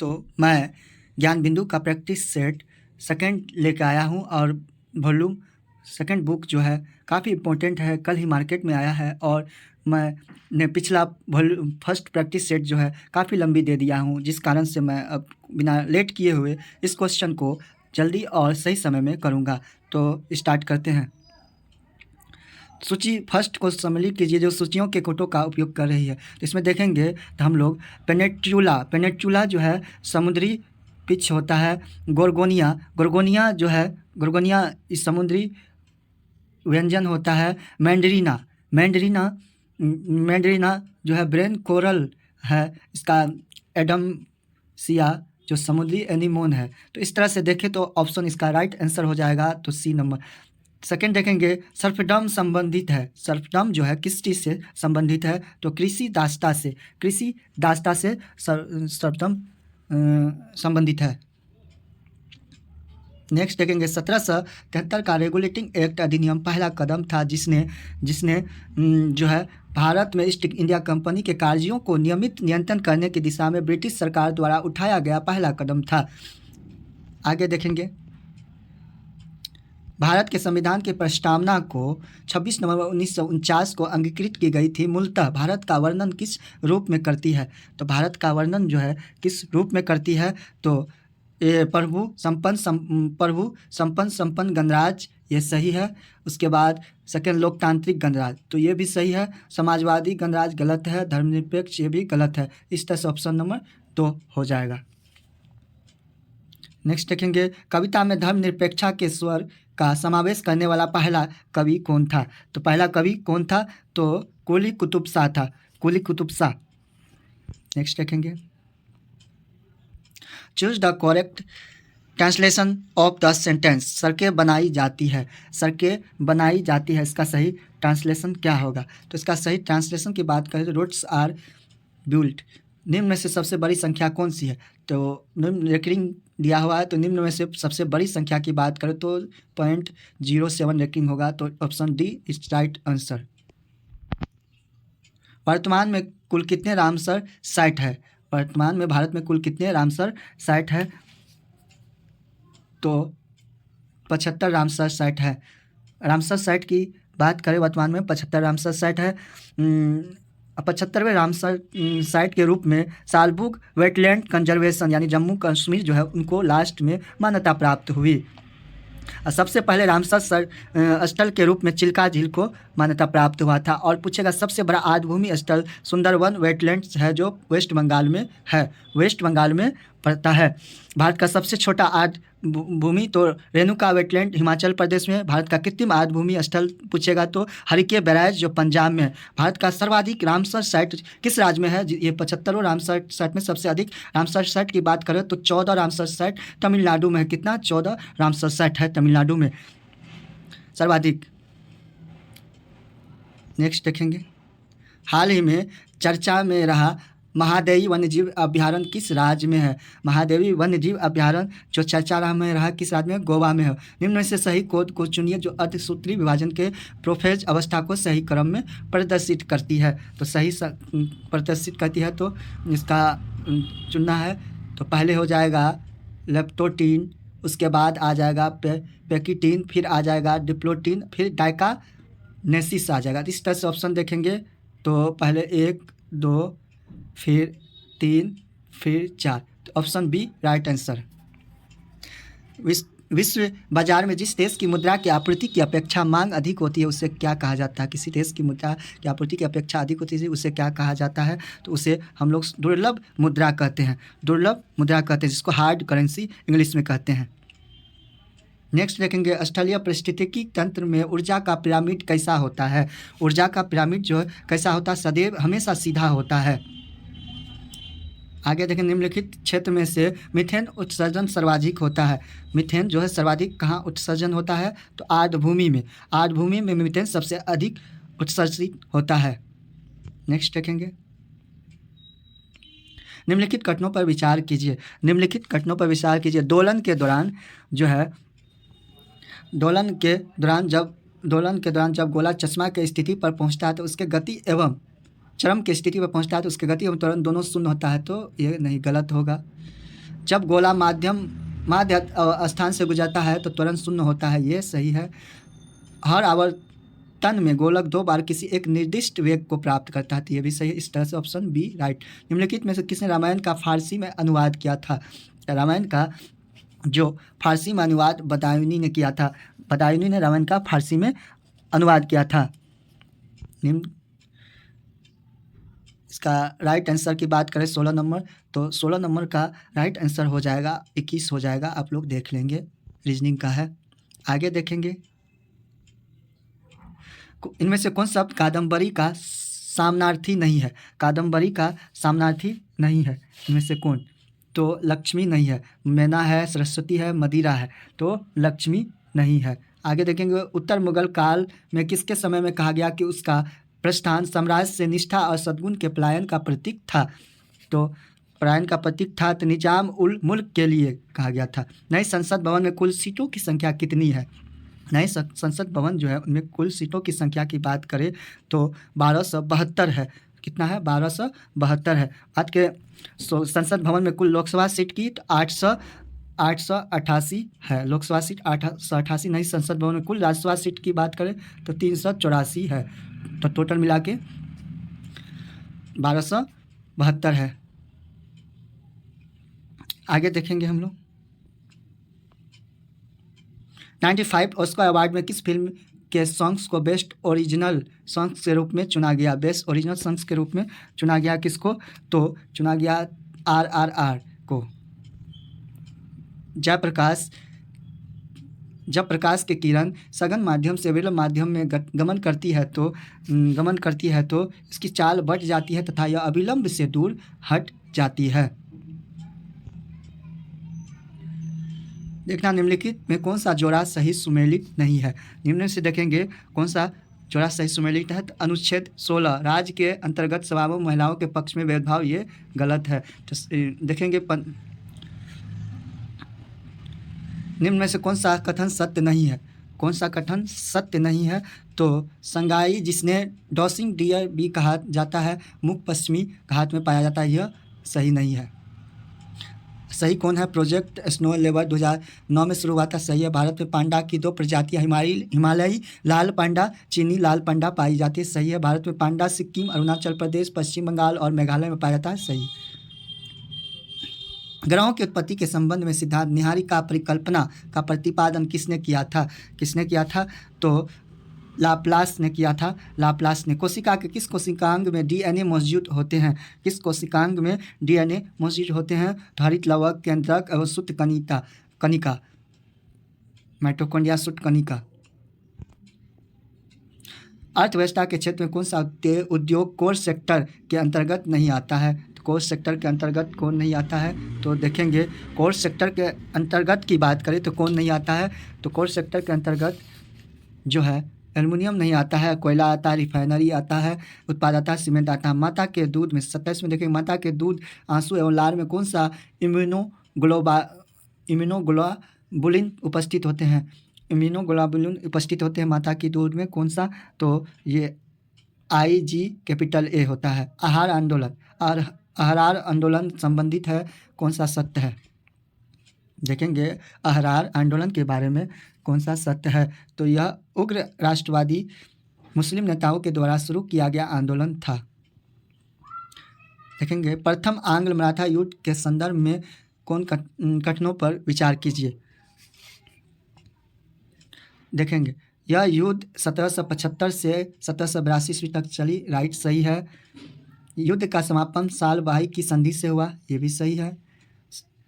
दोस्तों, मैं ज्ञान बिंदु का प्रैक्टिस सेट सेकंड लेकर आया हूं और वॉल्यूम सेकंड बुक जो है काफ़ी इम्पोर्टेंट है। कल ही मार्केट में आया है और मैंने पिछला वॉल्यूम फर्स्ट प्रैक्टिस सेट जो है काफ़ी लंबी दे दिया हूं, जिस कारण से मैं अब बिना लेट किए हुए इस क्वेश्चन को जल्दी और सही समय में करूंगा। तो स्टार्ट करते हैं। सूची फर्स्ट को सम्मिलित कीजिए जो सूचियों के कोटों का उपयोग कर रही है। तो इसमें देखेंगे तो हम लोग पेनेटुला जो है समुद्री पिच होता है। गोर्गोनिया जो है गोर्गोनिया इस समुद्री व्यंजन होता है। मैंडरीना जो है ब्रेन कोरल है। इसका एडमसिया जो समुद्री एनीमोन है। तो इस तरह से देखें तो ऑप्शन इसका राइट आंसर हो जाएगा, तो सी नंबर। सेकेंड देखेंगे सर्फडम संबंधित है। सर्फडम जो है किस चीज़ से संबंधित है? तो कृषि दास्ता से सर्फडम संबंधित है। नेक्स्ट देखेंगे 1773 का रेगुलेटिंग एक्ट अधिनियम पहला कदम था जिसने जो है भारत में ईस्ट इंडिया कंपनी के कार्यों को नियमित नियंत्रण करने की दिशा में ब्रिटिश सरकार द्वारा उठाया गया पहला कदम था। आगे देखेंगे भारत के संविधान की प्रस्तावना को 26 नवंबर 1949 को अंगीकृत की गई थी। मूलतः भारत का वर्णन किस रूप में करती है? तो भारत का वर्णन जो है किस रूप में करती है? तो ये प्रभु संपन्न गणराज्य, ये सही है। उसके बाद सेकेंड लोकतांत्रिक गणराज्य, तो ये भी सही है। समाजवादी गणराज्य गलत है। धर्मनिरपेक्ष, ये भी गलत है। इस तरह से ऑप्शन नंबर 2 हो जाएगा। नेक्स्ट देखेंगे कविता में धर्मनिरपेक्षा के स्वर का समावेश करने वाला पहला कवि कौन था? तो पहला कवि कौन था? तो कुली कुतुब शाह था। नेक्स्ट देखेंगे choose the correct translation of the sentence. सड़कें बनाई जाती है, इसका सही ट्रांसलेशन क्या होगा? तो इसका सही ट्रांसलेशन की बात करें तो रोड्स आर बिल्ट। निम्न में से सबसे बड़ी संख्या कौन सी है? तो निम्न रेकरिंग दिया हुआ है, तो निम्न में से सबसे बड़ी संख्या की बात करें तो 0.07 रेकरिंग होगा। तो option D is right answer. वर्तमान में कुल कितने रामसर साइट है? वर्तमान में भारत में कुल कितने रामसर साइट है? तो 75 रामसर साइट है। रामसर साइट की बात करें, वर्तमान में 75 रामसर साइट है। 75वें रामसर साइट के रूप में सालबुग वेटलैंड कंजर्वेशन यानी जम्मू कश्मीर जो है उनको लास्ट में मान्यता प्राप्त हुई। सबसे पहले रामसर स्थल के रूप में चिल्का झील को मान्यता प्राप्त हुआ था। और पूछेगा सबसे बड़ा आर्द्रभूमि स्थल सुंदरवन वेटलैंड्स है जो वेस्ट बंगाल में है, पड़ता है। भारत का सबसे छोटा आर्द्रभूमि तो रेणुका वेटलैंड हिमाचल प्रदेश में। भारत का कृत्रिम आर्द्रभूमि स्थल पूछेगा तो हरिके बैराज जो पंजाब में है। भारत का सर्वाधिक रामसर साइट किस राज्य में है? ये 75 रामसर साइट में सबसे अधिक रामसर साइट की बात करें तो 14 रामसर साइट तमिलनाडु में है। कितना? 14 रामसर साइट है तमिलनाडु में सर्वाधिक। नेक्स्ट देखेंगे हाल ही में चर्चा में रहा महादेवी वन्यजीव अभ्यारण्य किस राज्य में है? महादेवी वन्यजीव अभ्यारण्य जो चर्चा में रहा किस राज्य में? गोवा में है। निम्न में से सही कोड को चुनिए जो अर्धसूत्री विभाजन के प्रोफेज अवस्था को सही क्रम में प्रदर्शित करती है। तो सही प्रदर्शित करती है तो इसका चुनना है। तो पहले हो जाएगा लेप्टोटीन, उसके बाद आ जाएगा पेकिटीन, फिर आ जाएगा डिप्लोटीन, फिर डाइकानेसिस आ जाएगा। इस तरह से ऑप्शन देखेंगे तो पहले 1, 2, फिर 3, फिर 4। तो ऑप्शन बी राइट आंसर। विश्व बाजार में जिस देश की मुद्रा की आपूर्ति की अपेक्षा मांग अधिक होती है उसे क्या कहा जाता है? किसी देश की मुद्रा की आपूर्ति की अपेक्षा अधिक होती है उसे क्या कहा जाता है? तो उसे हम लोग दुर्लभ मुद्रा कहते हैं, जिसको हार्ड करेंसी इंग्लिश में कहते हैं। नेक्स्ट देखेंगे स्थलीय पारिस्थितिकी तंत्र में ऊर्जा का पिरामिड कैसा होता है? ऊर्जा का पिरामिड जो कैसा होता है? सदैव हमेशा सीधा होता है। आगे देखें निम्नलिखित क्षेत्र में से मीथेन उत्सर्जन सर्वाधिक होता है। मीथेन जो है सर्वाधिक कहाँ उत्सर्जन होता है? तो आर्द्रभूमि में मीथेन सबसे अधिक उत्सर्जित होता है। नेक्स्ट देखेंगे निम्नलिखित घटनाओं पर विचार कीजिए। दोलन के दौरान जब गोला चश्मा की स्थिति पर पहुंचता है तो उसके गति एवं त्वरण दोनों शून्य होता है। तो ये नहीं, गलत होगा। जब गोला माध्य स्थान से गुजरता है तो त्वरण शून्य होता है, ये सही है। हर आवर्तन में गोलक 2 बार किसी एक निर्दिष्ट वेग को प्राप्त करता है, तो ये भी सही है। इस तरह से ऑप्शन बी राइट। निम्नलिखित में से किसने रामायण का फारसी में अनुवाद किया था? रामायण का जो फारसी में अनुवाद बदायूनी ने किया था। बदायूनी ने रामायण का फारसी में अनुवाद किया था। निम्न इसका राइट आंसर की बात करें 16 नंबर, तो 16 नंबर का राइट आंसर हो जाएगा 21 हो जाएगा, आप लोग देख लेंगे, रीजनिंग का है। आगे देखेंगे, इनमें से कौन सा कादम्बरी का सामनार्थी नहीं है? कादम्बरी का सामनार्थी नहीं है इनमें से कौन? तो लक्ष्मी नहीं है, मैना है, सरस्वती है, मदिरा है, तो लक्ष्मी नहीं है। आगे देखेंगे, उत्तर मुगल काल में किसके समय में कहा गया कि उसका प्रस्थान साम्राज्य से निष्ठा और सद्गुण के पलायन का प्रतीक था? तो पलायन का प्रतीक था, तो निजाम उल मुल्क के लिए कहा गया था। नई संसद भवन में कुल सीटों की संख्या कितनी है? नए संसद भवन जो है उनमें कुल सीटों की संख्या की बात करें तो 1272 है। कितना है? 1272 है। आज के संसद भवन में कुल लोकसभा सीट की 888 है, लोकसभा सीट 888। नई संसद भवन में कुल राज्यसभा सीट की बात करें तो 384 है, तो टोटल मिला के 1272 है। आगे देखेंगे हम लोग, 95 ऑस्कर अवार्ड में किस फिल्म के सॉन्ग्स को बेस्ट ओरिजिनल सॉन्ग्स के रूप में चुना गया? बेस्ट ओरिजिनल सॉन्ग्स के रूप में चुना गया किसको? तो चुना गया RRR को। जब प्रकाश की किरण सघन माध्यम से विरल माध्यम में गमन करती है तो इसकी चाल बढ़ जाती है तथा यह अविलंब से दूर हट जाती है। देखना, निम्नलिखित में कौन सा जोड़ा सही सुमेलित नहीं है? निम्न से देखेंगे कौन सा जोड़ा सही सुमेलित है। तो अनुच्छेद 16 राज्य के अंतर्गत सभाओं महिलाओं के पक्ष में भेदभाव, ये गलत है। तो देखेंगे निम्न में से कौन सा कथन सत्य नहीं है? कौन सा कथन सत्य नहीं है? तो संगाई जिसने डॉसिंग डियर भी कहा जाता है, मुख पश्चिमी घाट में पाया जाता है, यह सही नहीं है। सही कौन है? प्रोजेक्ट स्नो लेबर 2009 में शुरू हुआ था, सही है। भारत में पांडा की 2 प्रजातियां हिमालयी लाल पांडा, चीनी लाल पांडा पाई जाती है, सही है। भारत में पांडा सिक्किम, अरुणाचल प्रदेश, पश्चिम बंगाल और मेघालय में पाया जाता है, सही। ग्रहों की उत्पत्ति के संबंध में सिद्धांत निहारिका परिकल्पना का प्रतिपादन किसने किया था? तो लाप्लास ने किया था। लाप्लास ने। कोशिका के किस कोशिकांग में DNA मौजूद होते हैं? किस कोशिकांग में DNA मौजूद होते हैं? तो हरित लवक, केंद्रक एवं सूत्र कणिका, माइटोकॉन्ड्रिया, सूत्र कणिका। अर्थव्यवस्था के क्षेत्र में कौन सा उद्योग कोर सेक्टर के अंतर्गत नहीं आता है? तो कोर सेक्टर के अंतर्गत कौन नहीं आता है? तो देखेंगे, कोर सेक्टर के अंतर्गत की बात करें तो कौन नहीं आता है? तो कोर सेक्टर के अंतर्गत जो है एल्युमिनियम नहीं आता है, कोयला आता है, रिफाइनरी आता है, उत्पाद आता है, सीमेंट आता है। माता के दूध में 27 में देखेंगे, माता के दूध, आंसू एवं लार में कौन सा इम्यूनोग्लोबुलिन उपस्थित होते हैं? इम्यूनोग्लोबुलिन उपस्थित होते हैं माता के दूध में, कौन सा? तो ये IG होता है। आहार आंदोलन संबंधित है, कौन सा सत्य है? देखेंगे आहार आंदोलन के बारे में कौन सा सत्य है? तो यह उग्र राष्ट्रवादी मुस्लिम नेताओं के द्वारा शुरू किया गया आंदोलन था। देखेंगे, प्रथम आंग्ल मराठा युद्ध के संदर्भ में कौन कथनों पर विचार कीजिए। देखेंगे, यह युद्ध 1775 से 1782 ईस्वी तक चली, राइट, सही है। युद्ध का समापन साल बाई की संधि से हुआ, ये भी सही है।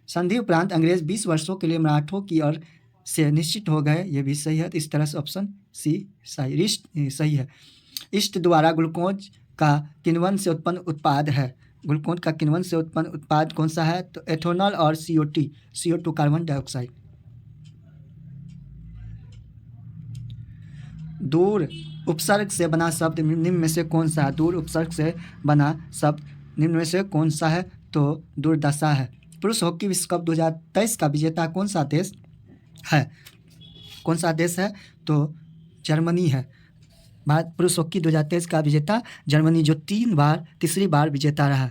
संधि उपरांत अंग्रेज 20 वर्षों के लिए मराठों की ओर से निश्चित हो गए, ये भी सही है। तो इस तरह से ऑप्शन सी सही है। ईस्ट द्वारा ग्लूकोज का किण्वन से उत्पन्न उत्पाद है। ग्लूकोज का किण्वन से उत्पन्न उत्पाद कौन सा है? तो एथेनॉल और CO2 कार्बन डाइऑक्साइड। दूर उपसर्ग से बना शब्द निम्न में से कौन सा है? दूर उपसर्ग से बना शब्द निम्न में से कौन सा है? तो दुर्दशा है। पुरुष हॉकी विश्व कप 2023 का विजेता कौन सा देश है? कौन सा देश है? तो जर्मनी है। भारत पुरुष हॉकी 2023 का विजेता जर्मनी, जो तीसरी बार विजेता रहा।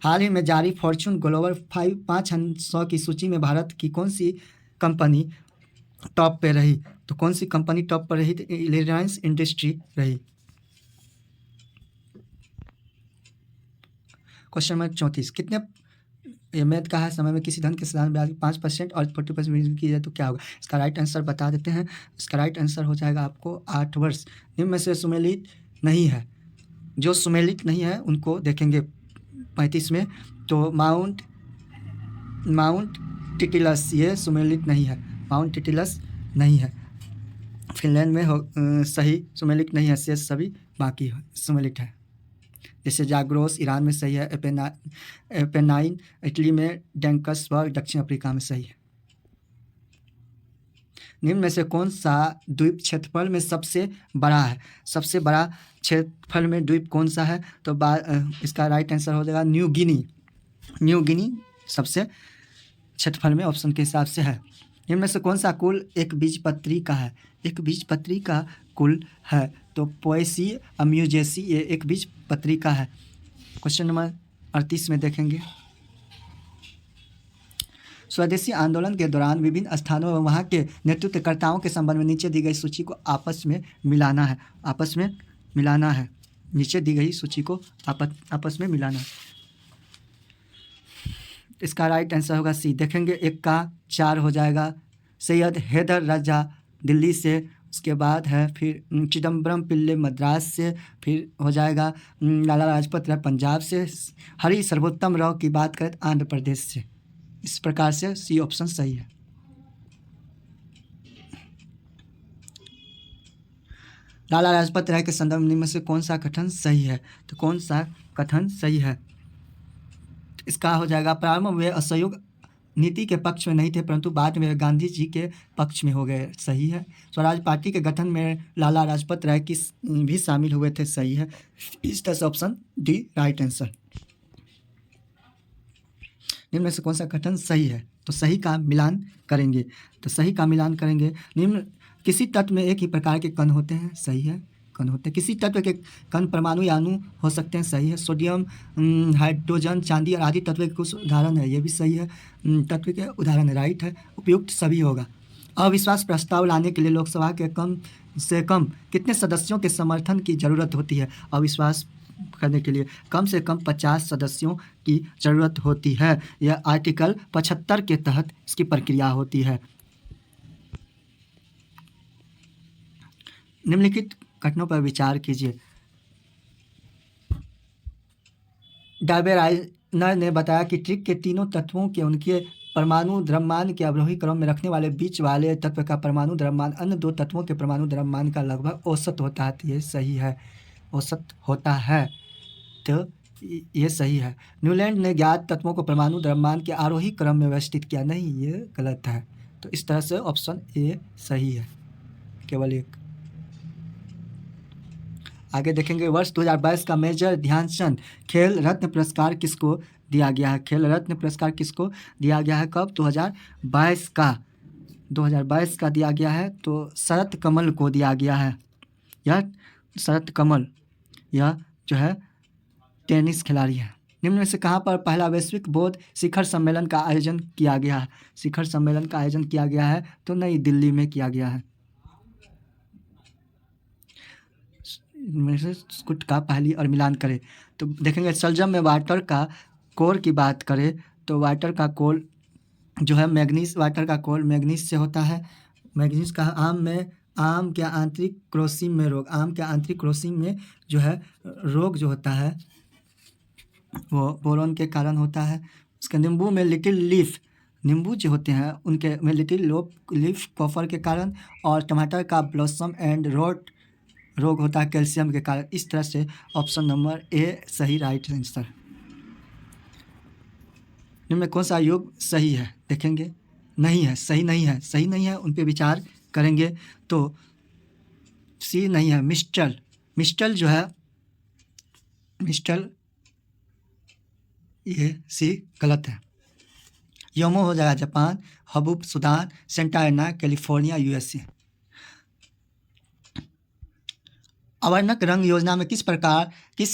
हाल ही में जारी फॉर्च्यून ग्लोबल 500 की सूची में भारत की कौन सी कंपनी टॉप पे रही? तो कौन सी कंपनी टॉप पर रही? रिलायंस इंडस्ट्री रही। क्वेश्चन नंबर 34, कितने ये मैथ का है, समय में किसी धन के साधारण ब्याज 5% और 40% की जाए तो क्या होगा? इसका राइट आंसर बता देते हैं। इसका राइट आंसर हो जाएगा आपको 8 वर्ष। निम्न में से सुमेलित नहीं है, जो सुमेलित नहीं है उनको देखेंगे 35 में। तो माउंट टिटिलस ये सुमेलित नहीं है, माउंट टिटिलस नहीं है। फिनलैंड में सही सुमेलित नहीं है, शेष सभी बाकी सुमेलित है। जैसे जाग्रोस ईरान में सही है, एपेनाइन इटली में, डैंकसबर्ग दक्षिण अफ्रीका में सही है। निम्न में से कौन सा द्वीप क्षेत्रफल में सबसे बड़ा है? सबसे बड़ा क्षेत्रफल में द्वीप कौन सा है? तो इसका राइट आंसर हो जाएगा न्यू गिनी। न्यू गिनी सबसे क्षेत्रफल में ऑप्शन के हिसाब से है। इनमें से कौन सा कुल एक बीजपत्री का है? एक बीजपत्री का कुल है तो पोएसी अम्यूजेसी ये एक बीजपत्री का है। क्वेश्चन नंबर 38 में देखेंगे, स्वदेशी आंदोलन के दौरान विभिन्न स्थानों एवं वहां के नेतृत्वकर्ताओं के संबंध में नीचे दी गई सूची को आपस में मिलाना है। आपस में मिलाना है, नीचे दी गई सूची को आपस में मिलाना है। इसका राइट आंसर होगा सी। देखेंगे 1 का 4 हो जाएगा। सैयद हैदर राजा दिल्ली से, उसके बाद है फिर चिदम्बरम पिल्ले मद्रास से, फिर हो जाएगा लाला लाजपत राय पंजाब से, हरि सर्वोत्तम राव की बात करें आंध्र प्रदेश से। इस प्रकार से सी ऑप्शन सही है। लाला लाजपत राय के संदर्भ में से कौन सा कथन सही है? तो कौन सा कथन सही है? इसका हो जाएगा प्रारंभ में असहयोग नीति के पक्ष में नहीं थे, परंतु बाद में गांधी जी के पक्ष में हो गए। सही है। स्वराज पार्टी के गठन में लाला लाजपत राय की भी शामिल हुए थे। सही है। इस तरह से ऑप्शन डी राइट आंसर। निम्न में से कौन सा कथन सही है? तो सही का मिलान करेंगे। तो सही का मिलान करेंगे। निम्न किसी तत्व में एक ही प्रकार के कण होते हैं। सही है, कण होते हैं। किसी तत्व के कण परमाणु या अणु हो सकते हैं। सही है। सोडियम, हाइड्रोजन, चांदी और आदि तत्व के कुछ उदाहरण है। ये भी सही है, तत्व के उदाहरण है। राइट है, उपयुक्त सभी होगा। अविश्वास प्रस्ताव लाने के लिए लोकसभा के कम से कम कितने सदस्यों के समर्थन की जरूरत होती है? अविश्वास करने के लिए कम से कम 50 सदस्यों की जरूरत होती है। यह आर्टिकल 75 के तहत इसकी प्रक्रिया होती है। निम्नलिखित घटनाओं पर विचार कीजिए। डाबेराइनर ने बताया कि ट्रिक के तीनों तत्वों के उनके परमाणु द्रव्यमान के अवरोही क्रम में रखने वाले बीच वाले तत्व का परमाणु द्रव्यमान अन्य दो तत्वों के परमाणु द्रव्यमान का लगभग औसत होता है। तो ये सही है, औसत होता है। तो ये सही है। न्यूलैंड ने ज्ञात तत्वों को परमाणु द्रव्यमान के आरोही क्रम में व्यवस्थित किया। नहीं, ये गलत है। तो इस तरह से ऑप्शन ए सही है, केवल एक। आगे देखेंगे, वर्ष 2022 का मेजर ध्यानचंद खेल रत्न पुरस्कार किसको दिया गया है? खेल रत्न पुरस्कार किसको दिया गया है? कब? 2022 का 2022 का दिया गया है। तो शरत कमल को दिया गया है। यह शरत कमल, यह जो है टेनिस खिलाड़ी है। निम्न में से कहाँ पर पहला वैश्विक बौद्ध शिखर सम्मेलन का आयोजन किया गया है? शिखर सम्मेलन का आयोजन किया गया है तो नई दिल्ली में किया गया है। इनमें से कुछ का पहली और मिलान करें तो देखेंगे, सलजम में वाटर का कोर की बात करें तो वाटर का कोर जो है मैग्नीज, वाटर का कोर मैग्नीज से होता है। मैग्नीज का आम के आंतरिक क्रॉसिंग में रोग, आम के आंतरिक क्रॉसिंग में जो है रोग जो होता है वो बोरोन के कारण होता है। उसके नींबू में लिटिल लीफ, नींबू जो होते हैं उनके में लिटिल लीफ कॉपर के कारण, और टमाटर का ब्लॉसम एंड रोट रोग होता है कैल्शियम के कारण। इस तरह से ऑप्शन नंबर ए सही राइट आंसर। इनमें कौन सा योग सही है? देखेंगे, नहीं है, सही नहीं है, सही नहीं है, उन पे विचार करेंगे तो सी नहीं है। मिस्टल जो है, मिस्टल ये सी गलत है। योमो हो जाएगा जापान, हबूब सूडान, सेंटा एना कैलिफोर्निया यूएसए। अवर्णक रंग योजना में किस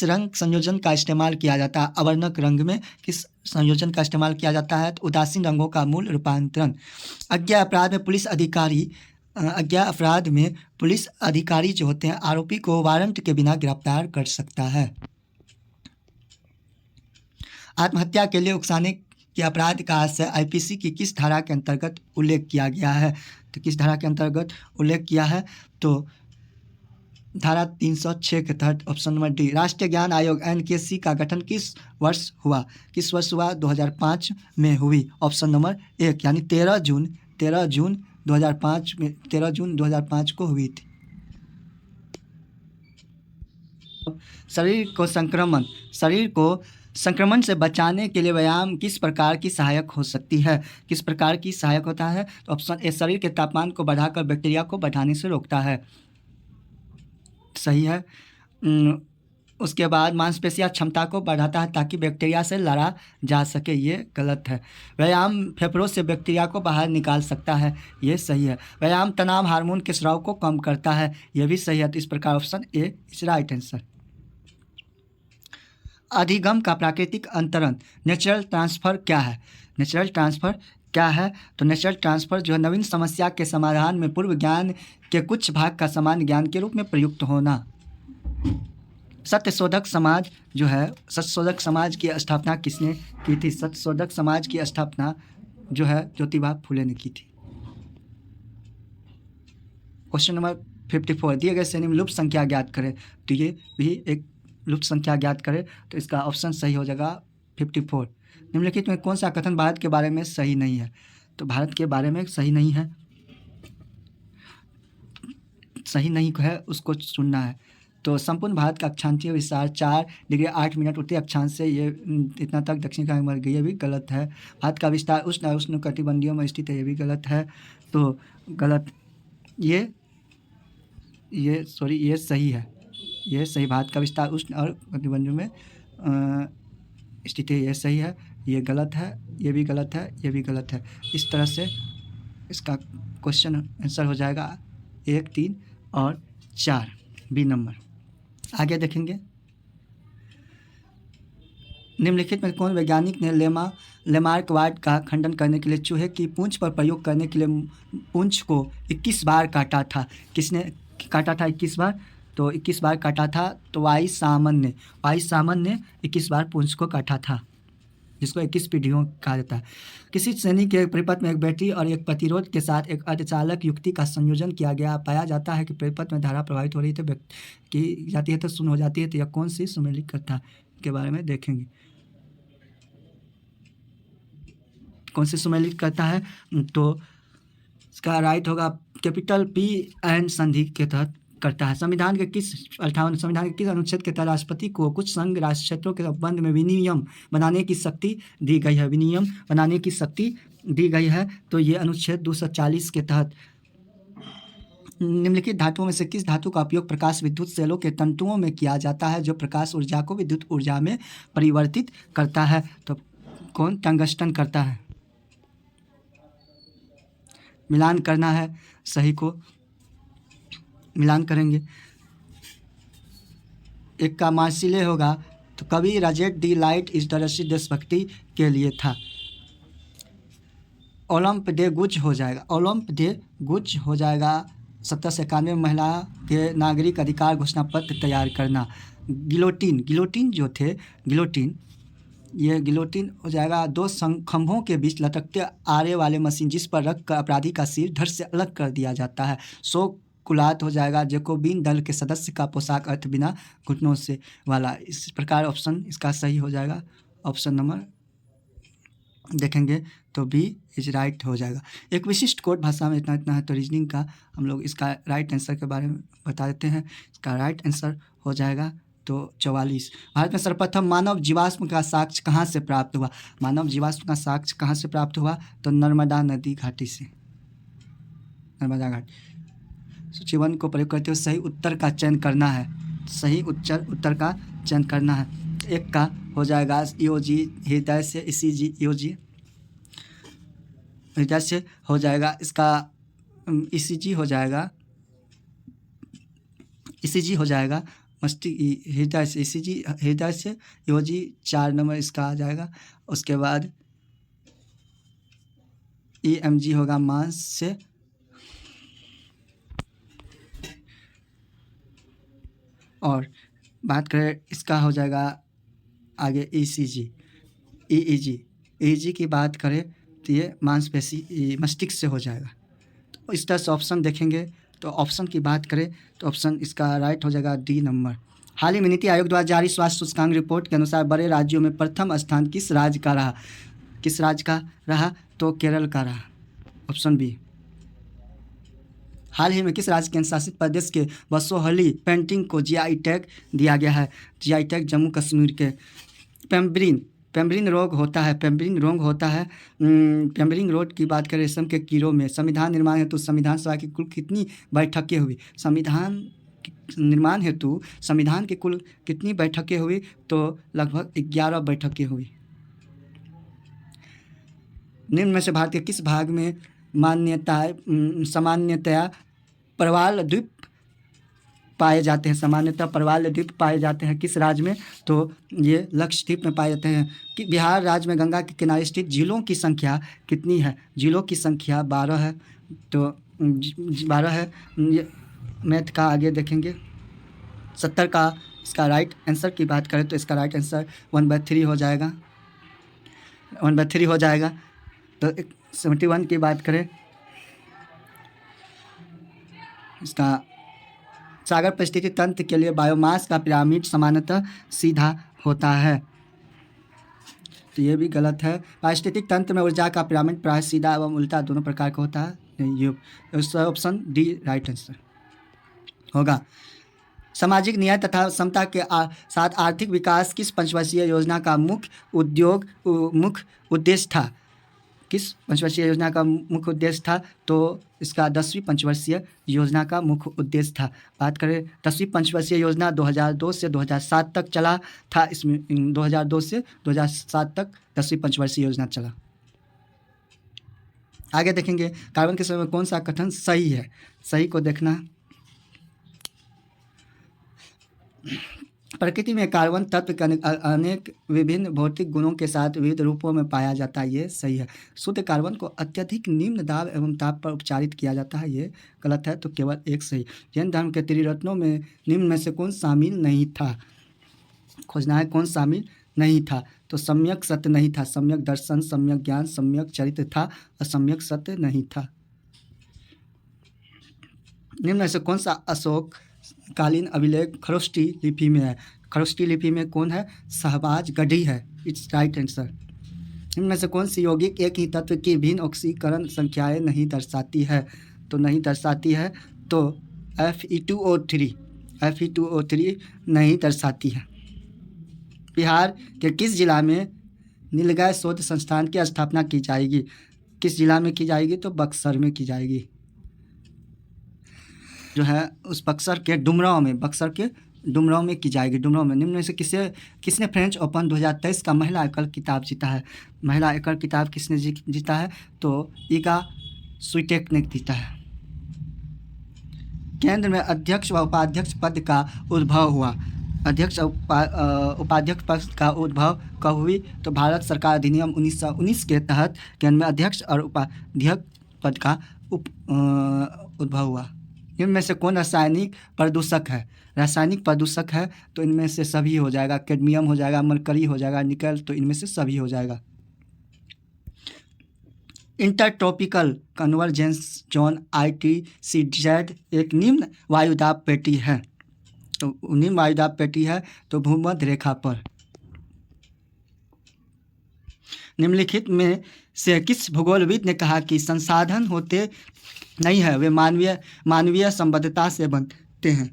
रंग संयोजन का इस्तेमाल किया जाता है? अवर्णक रंग में किस संयोजन का इस्तेमाल किया जाता है? तो उदासीन रंगों का मूल रूपांतरण। अज्ञा अपराध में पुलिस अधिकारी जो होते हैं आरोपी को वारंट के बिना गिरफ्तार कर सकता है। आत्महत्या के लिए उकसाने के अपराध का आशय आईपीसी की किस धारा के अंतर्गत उल्लेख किया गया है? तो किस धारा के अंतर्गत उल्लेख किया है? तो धारा 306 के तहत ऑप्शन नंबर डी। राष्ट्रीय ज्ञान आयोग एनकेसी का गठन किस वर्ष हुआ? 2005 में हुई। ऑप्शन नंबर एक यानी 13 जून 2005 में 13 जून 2005 को हुई थी। शरीर को संक्रमण से बचाने के लिए व्यायाम किस प्रकार की सहायक हो सकती है? किस प्रकार की सहायक होता है? तो ऑप्शन ए शरीर के तापमान को बढ़ाकर बैक्टीरिया को बढ़ाने से रोकता है, सही है। उसके बाद मांसपेशियां क्षमता को बढ़ाता है ताकि बैक्टीरिया से लड़ा जा सके, ये गलत है। व्यायाम फेफड़ों से बैक्टीरिया को बाहर निकाल सकता है, ये सही है। व्यायाम तनाव हार्मोन के स्राव को कम करता है, ये भी सही है। तो इस प्रकार option A is right answer. अधिगम का प्राकृतिक अंतरण नेचुरल ट्रांसफ़र क्या है? नेचुरल ट्रांसफ़र क्या है? तो नेचुरल ट्रांसफ़र जो है नवीन समस्या के समाधान में पूर्व ज्ञान के कुछ भाग का सामान्य ज्ञान के रूप में प्रयुक्त होना। सत्यशोधक समाज जो है, सत्यशोधक समाज की स्थापना किसने की थी? सत्यशोधक समाज की स्थापना जो है ज्योतिबा फुले ने की थी। क्वेश्चन नंबर 54 दिए गए श्रेणी में लुप्त संख्या ज्ञात करें। तो ये भी एक लुप्त संख्या ज्ञात करें, तो इसका ऑप्शन सही हो जाएगा 54। निम्नलिखित में कौन सा कथन भारत के बारे में सही नहीं है? तो भारत के बारे में सही नहीं है, सही नहीं है उसको सुनना है। तो संपूर्ण भारत का अक्षांशीय विस्तार 4 डिग्री 8 मिनट उत्तरी अक्षांश से ये इतना तक दक्षिण का मर गई, ये भी गलत है। भारत का विस्तार उष्ण कटिबंधीय में स्थित है, ये भी गलत है। तो गलत ये सही है, ये सही। भारत का विस्तार उष्ण और कटिबंधीय में स्थित है, ये सही है। ये गलत है, ये भी गलत है, ये भी गलत है। इस तरह से इसका क्वेश्चन आंसर हो जाएगा 1, 3 और 4 बी नंबर। आगे देखेंगे, निम्नलिखित में कौन वैज्ञानिक ने लेमार्कवाद का खंडन करने के लिए चूहे की पूंछ पर प्रयोग करने के लिए पूंछ को 21 बार काटा था? किसने काटा था 21 बार? तो 21 बार काटा था तो वाई सामन ने 21 बार पूंछ को काटा था, जिसको 21 पीढ़ियों कहा जाता है। किसी श्रेणी के परिपथ में एक बैटरी और एक प्रतिरोध के साथ एक अर्धचालक युक्ति का संयोजन किया गया। पाया जाता है कि परिपथ में धारा प्रवाहित हो रही तो की जाती है तो शून्य हो जाती है। तो यह कौन सी सुमेलित करता के बारे में देखेंगे, कौन सी सुमेलित करता है? तो इसका राइट होगा कैपिटल पी एन संधि के तहत करता है। संविधान के किस अनुच्छेद के तहत राष्ट्रपति को कुछ संघ राष्ट्र क्षेत्रों के संबंध में विनियम बनाने की शक्ति दी गई है? तो ये अनुच्छेद 240 के तहत। निम्नलिखित धातुओं में से किस धातु का उपयोग प्रकाश विद्युत सेलों के तंतुओं में किया जाता है जो प्रकाश ऊर्जा को विद्युत ऊर्जा में परिवर्तित करता है? तो कौन? टंगस्टन करता है। मिलान करना है, सही को मिलान करेंगे। एक का मार्सिले होगा तो कवि राजेट दी लाइट इस दरसी देशभक्ति के लिए था। ओलंप डे गुज हो जाएगा 1791 महिला के नागरिक अधिकार घोषणा पत्र तैयार करना। गिलोटिन हो जाएगा 2 खंभों के बीच लटकते आरे वाले मशीन जिस पर रख कर अपराधी का सिर धड़ से अलग कर दिया जाता है। कुलात हो जाएगा जैकोबिन दल के सदस्य का पोशाक अर्थ बिना घुटनों से वाला। इस प्रकार ऑप्शन इसका सही हो जाएगा। ऑप्शन नंबर देखेंगे तो बी इज राइट हो जाएगा। एक विशिष्ट कोड भाषा में इतना है। तो रीजनिंग का हम लोग इसका राइट आंसर के बारे में बता देते हैं। इसका राइट आंसर हो जाएगा तो 44। भारत में सर्वप्रथम मानव जीवाश्म का साक्ष्य कहाँ से प्राप्त हुआ? तो नर्मदा नदी घाटी से, नर्मदा घाटी। सूची 1 को प्रयोग करते हुए सही उत्तर का चयन करना है। एक का हो जाएगा ईओजी हृदय से, ईसीजी ईओजी हृदय से हो जाएगा। इसका ईसीजी हो जाएगा ईसीजी हो जाएगा मस्तिष्क हृदय से, ईसीजी हृदय से, ईओजी 4 नंबर इसका आ जाएगा। उसके बाद ईएमजी होगा मांस से, और बात करें इसका हो जाएगा आगे ईसीजी, ईईजी, ईजी की बात करें तो ये मांसपेशी मस्तिष्क से हो जाएगा। तो इस तरह से ऑप्शन देखेंगे तो ऑप्शन की बात करें तो ऑप्शन इसका राइट हो जाएगा डी नंबर। हाल ही में नीति आयोग द्वारा जारी स्वास्थ्य सूचकांक रिपोर्ट के अनुसार बड़े राज्यों में प्रथम स्थान किस राज्य का रहा? किस राज्य का रहा? तो केरल का रहा, ऑप्शन बी। हाल ही में किस राज्य केंद्र शासित प्रदेश के बसोहली पेंटिंग को जीआई टैग दिया गया है? जीआई टैग जम्मू कश्मीर के। पेम्ब्रिन रोग होता है, पेम्ब्रिन रोग होता है। पेम्ब्रिन रोग की बात करें रेशम के कीड़ों में। संविधान निर्माण हेतु संविधान सभा की कुल कितनी बैठकें हुई? संविधान निर्माण हेतु संविधान की कुल कितनी बैठकें हुई? तो लगभग 11 बैठकें हुई। निम्न में से भारत के किस भाग में सामान्यतया प्रवाल द्वीप पाए जाते हैं? सामान्यतः प्रवाल द्वीप पाए जाते हैं किस राज्य में? तो ये लक्षद्वीप में पाए जाते हैं। कि बिहार राज्य में गंगा के किनारे स्थित झीलों की संख्या कितनी है? झीलों की संख्या 12 है। तो 12 है। ये मैथ का आगे देखेंगे। 70 का इसका राइट आंसर की बात करें तो इसका राइट आंसर 1/3 हो जाएगा, 1/3 हो जाएगा। तो 71 की बात करें इसका सागर परिस्थिति तंत्र के लिए बायोमास का पिरामिड सामान्यतः सीधा होता है, तो ये भी गलत है। पारिस्थितिक तंत्र में ऊर्जा का पिरामिड प्राय सीधा एवं उल्टा दोनों प्रकार का होता है। नहीं, ये ऑप्शन डी राइट आंसर होगा। सामाजिक न्याय तथा समता के साथ आर्थिक विकास किस पंचवर्षीय योजना का मुख्य उद्देश्य था? किस पंचवर्षीय योजना का मुख्य उद्देश्य था? तो इसका 10वीं पंचवर्षीय योजना का मुख्य उद्देश्य था। बात करें 10वीं पंचवर्षीय योजना 2002 से 2007 तक चला था। इसमें 2002 से 2007 तक 10वीं पंचवर्षीय योजना चला। आगे देखेंगे कार्बन के समय में कौन सा कथन सही है? सही को देखना। प्रकृति में कार्बन तत्व के अनेक विभिन्न भौतिक गुणों के साथ विविध रूपों में पाया जाता है, ये सही है। शुद्ध कार्बन को अत्यधिक निम्न दाब एवं ताप पर उपचारित किया जाता है, ये गलत है। तो केवल एक सही। जैन धर्म के त्रिरत्नों में निम्न में से कौन शामिल नहीं था? खोजना है कौन शामिल नहीं था। तो सम्यक सत्य नहीं था, सम्यक दर्शन, सम्यक ज्ञान, सम्यक चरित्र था और सम्यक सत्य नहीं था। निम्न में से कौन सा अशोक कालीन अभिलेख खरोष्टी लिपि में है? खरोष्टी लिपि में कौन है? शहबाज गढ़ी है, इट्स राइट आंसर। इनमें से कौन सी यौगिक एक ही तत्व की भिन्न ऑक्सीकरण संख्याएं नहीं दर्शाती है? तो नहीं दर्शाती है। तो Fe2O3 नहीं दर्शाती है। बिहार के किस जिला में नीलगाय शोध संस्थान की स्थापना की जाएगी? किस जिला में की जाएगी? तो बक्सर में की जाएगी, जो है उस बक्सर के डुमरांव में की जाएगी। डुमरांव में। निम्न में से किसने फ्रेंच ओपन 2023 का महिला एकल खिताब जीता है? महिला एकल खिताब किसने जीता है? तो इगा स्वीटेक ने जीता है। केंद्र में अध्यक्ष व उपाध्यक्ष पद का उद्भव हुआ। अध्यक्ष उपाध्यक्ष पद का उद्भव कब हुई? तो भारत सरकार अधिनियम 1919 के तहत केंद्र में अध्यक्ष और उपाध्यक्ष पद का उद्भव हुआ। इनमें से कौन रासायनिक प्रदूषक है? रासायनिक प्रदूषक है तो इनमें से सभी हो जाएगा। कैडमियम हो जाएगा, मरकरी हो जाएगा, निकल, तो इनमें से सभी हो जाएगा। इंटरट्रॉपिकल कन्वर्जेंस जोन ITCZ एक निम्न वायुदाब पेटी है। तो निम्न वायुदाब पेटी है तो भूमध्य रेखा पर। निम्नलिखित में से किस भूगोलविद ने कहा कि संसाधन होते नहीं है, वे मानवीय संबद्धता से बनते हैं?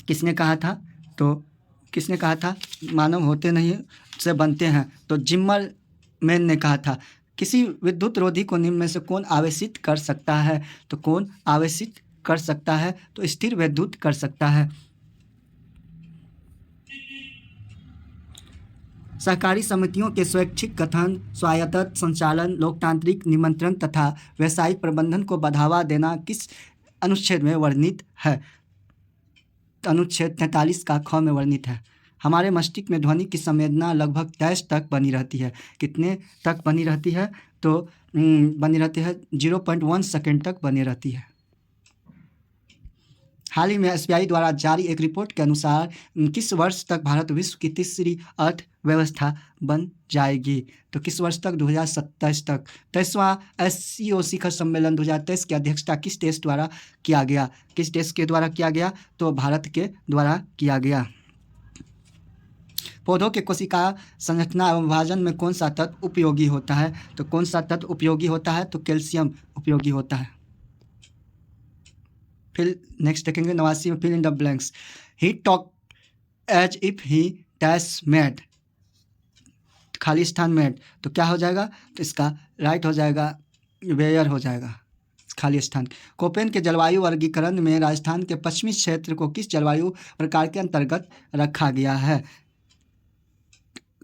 किसने कहा था? तो किसने कहा था मानव होते नहीं से बनते हैं? तो जिम्मरमैन ने कहा था। किसी विद्युत रोधी को निम्न में से कौन आवेशित कर सकता है? तो कौन आवेशित कर सकता है? तो स्थिर विद्युत कर सकता है। सहकारी समितियों के स्वैच्छिक गठन, स्वायत्त संचालन, लोकतांत्रिक नियंत्रण तथा व्यावसायिक प्रबंधन को बढ़ावा देना किस अनुच्छेद में वर्णित है? अनुच्छेद 43 का ख में वर्णित है। हमारे मस्तिष्क में ध्वनि की संवेदना लगभग 23 तक बनी रहती है। कितने तक बनी रहती है? तो बनी रहती है 0.1 सेकेंड तक बनी रहती है। हाल ही में SBI द्वारा जारी एक रिपोर्ट के अनुसार किस वर्ष तक भारत विश्व की तीसरी अर्थव्यवस्था बन जाएगी? तो किस वर्ष तक? 2027 तक। 23वां SCO शिखर सम्मेलन 2023 की अध्यक्षता किस देश द्वारा किया गया? किस देश के द्वारा किया गया? तो भारत के द्वारा किया गया। पौधों के कोशिका संरचना एवं विभाजन में कौन सा तत्व उपयोगी होता है? तो कौन सा तत्व उपयोगी होता है? तो कैल्शियम उपयोगी होता है। फिर नेक्स्ट देखेंगे 89 में fill in the blanks. He talk as if he dash made, खाली स्थान मेड, तो क्या हो जाएगा? तो इसका राइट हो जाएगा वेयर हो जाएगा खाली स्थान। कोपेन के जलवायु वर्गीकरण में राजस्थान के पश्चिमी क्षेत्र को किस जलवायु प्रकार के अंतर्गत रखा गया है?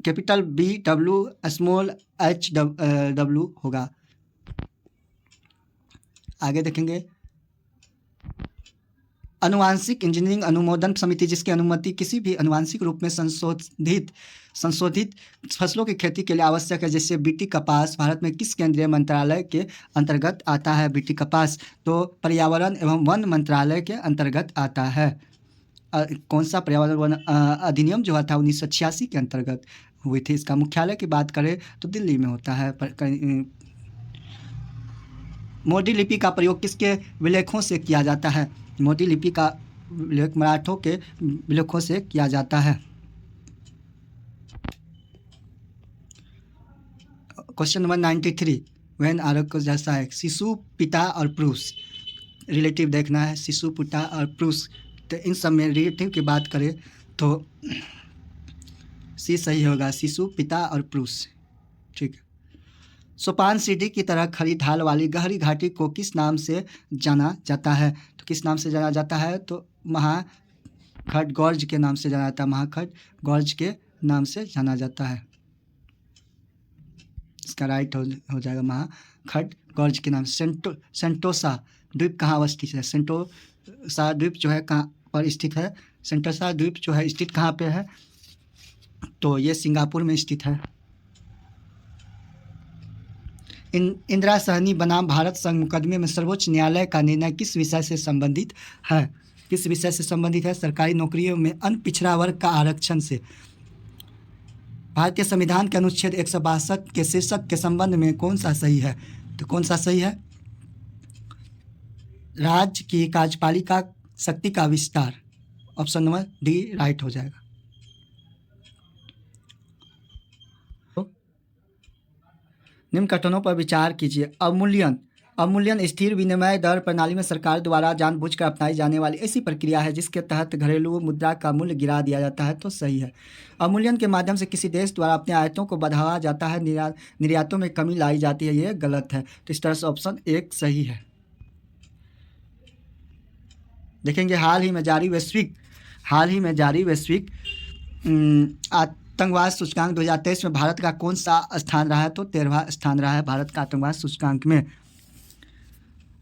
कैपिटल BW स्मॉल HW होगा। आगे देखेंगे अनुवांशिक इंजीनियरिंग अनुमोदन समिति, जिसकी अनुमति किसी भी अनुवांशिक रूप में संशोधित फसलों की खेती के लिए आवश्यक है, जैसे BT कपास, भारत में किस केंद्रीय मंत्रालय के अंतर्गत आता है? BT कपास तो पर्यावरण एवं वन मंत्रालय के अंतर्गत आता है। कौन सा पर्यावरण वन अधिनियम जो था 1986 के अंतर्गत हुई थी। इसका मुख्यालय की बात करें तो दिल्ली में होता है। मोडी लिपि का प्रयोग किसके विलेखों से किया जाता है? मोडी लिपि का विलेख मराठों के विलेखों से किया जाता है। क्वेश्चन नंबर 93 व्हेन आरोग्य जैसा है शिशु, पिता और पुरुष रिलेटिव देखना है। शिशु, पिता और पुरुष, तो इन सब में रिलेटिव की बात करें तो सी सही होगा, शिशु, पिता और पुरुष। ठीक है। सोपान सीढ़ी की तरह खड़ी ढाल वाली गहरी घाटी को किस नाम से जाना जाता है? तो किस नाम से जाना जाता है? तो महाखड्गोर्ज के नाम से जाना जाता है। महाखड्गोर्ज के नाम से जाना जाता है। इसका राइट हो जाएगा महाखड्गोर्ज के नाम। सेंटोसा द्वीप कहाँ अवस्थित है? सेंटोसा द्वीप जो है कहाँ पर स्थित है? सेंटोसा द्वीप जो है स्थित कहाँ पे है? तो ये सिंगापुर में स्थित है। इंदिरा सहनी बनाम भारत संघ मुकदमे में सर्वोच्च न्यायालय का निर्णय किस विषय से संबंधित है? किस विषय से संबंधित है? सरकारी नौकरियों में अन्य पिछड़ा वर्ग का आरक्षण से। भारतीय संविधान के अनुच्छेद 162 के शीर्षक के संबंध में कौन सा सही है? तो कौन सा सही है? राज्य की कार्यपालिका शक्ति का विस्तार। ऑप्शन नंबर डी राइट हो जाएगा। निम्न कथनों पर विचार कीजिए। अवमूल्यन स्थिर विनिमय दर प्रणाली में सरकार द्वारा जानबूझकर अपनाई जाने वाली ऐसी प्रक्रिया है जिसके तहत घरेलू मुद्रा का मूल्य गिरा दिया जाता है। तो सही है। अवमूल्यन के माध्यम से किसी देश द्वारा अपने आयातों को बढ़ावा जाता है, निर्यातों में कमी लाई जाती है। यह गलत है। तो इस तरह से ऑप्शन 1 सही है। देखेंगे हाल ही में जारी वैश्विक आतंकवाद सूचकांक 2023 में भारत का कौन सा स्थान रहा है? तो 13वां स्थान रहा है भारत का आतंकवाद सूचकांक में।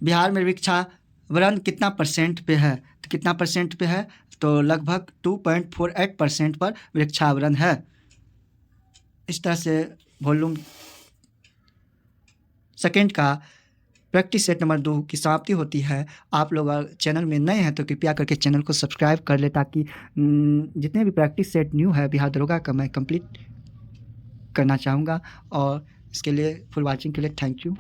बिहार में वृक्षावरण कितना % पे है? तो कितना % पे है? तो लगभग 2.48% पर वृक्षावरण है। इस तरह से वॉल्यूम सेकेंड का प्रैक्टिस सेट नंबर 2 की समाप्ति होती है। आप लोग अगर चैनल में नए हैं तो कृपया करके चैनल को सब्सक्राइब कर ले, ताकि जितने भी प्रैक्टिस सेट न्यू है बिहार दरोगा का मैं कंप्लीट करना चाहूँगा। और इसके लिए फुल वॉचिंग के लिए थैंक यू।